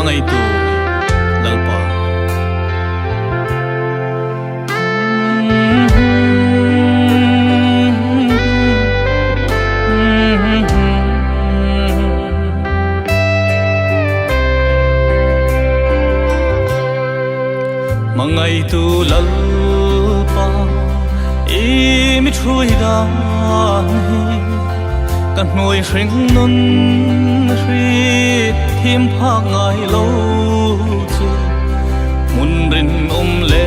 mangai tu lalpa mangai tu lalpa mi thui dan kan nuôi sinh non ri thim pha ngai lo chu mun rin le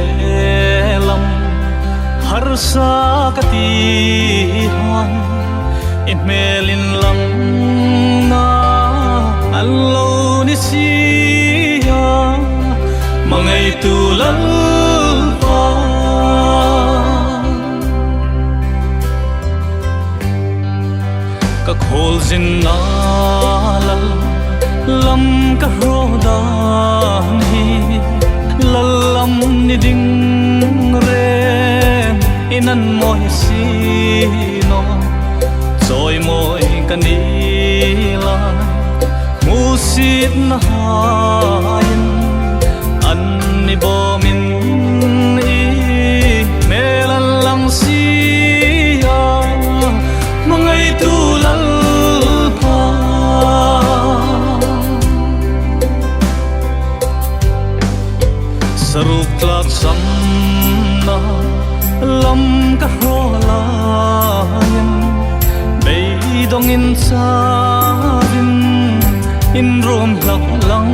lam har sa ka ti han melin lang na allo ni sia mangai tu lalpa ka khol zin na lal lam ka ro da hi lal lam ni ding re inan moi si no choi moi ka ni la mu sit na hain an ni bo min i melan lang si ya mangai tu lalpa saruk tlak sam na lam ka ro lain bei dong in sa vin in rom lak lang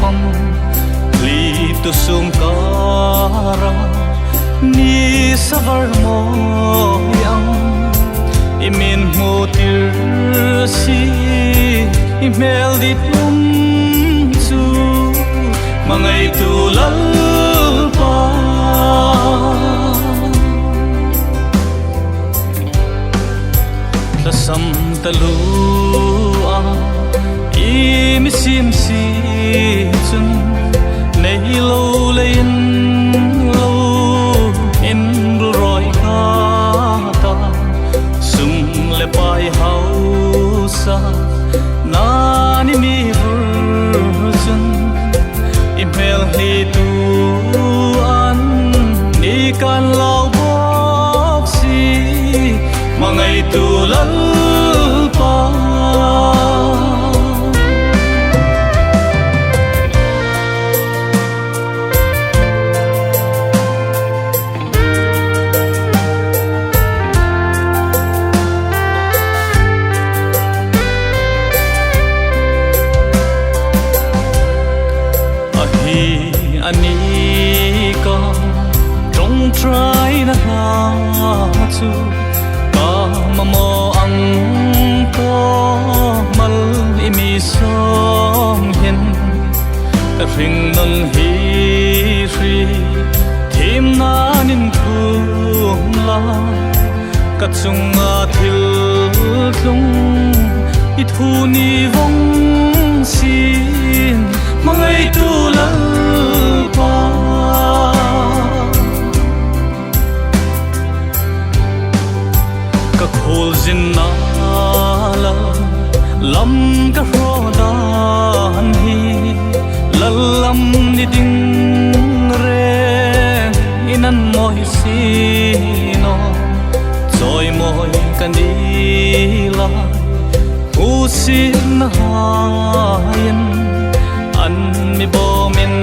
pam li tu sum kara ni savar mo yang imin mo tir si email di tum chu mangai tu lalpa la sam talu a mi sim si chun nei lo lein lo in roi ka ta sum le pai hau sa na ni mi version email hi tu an ni kan lau bok si mangai tu lalpa ani ka trong trai na ha chu ka mo ang ko mal imi som hin ka ring non hi ri thim na nin khum la ka chunga thil tlung I thu ni vong sin mangai tu lalpa ka khol zin na la lam ka ro dan hi lalam ni ding re inan moi si no choi moi kanila usin hayan an mi bo min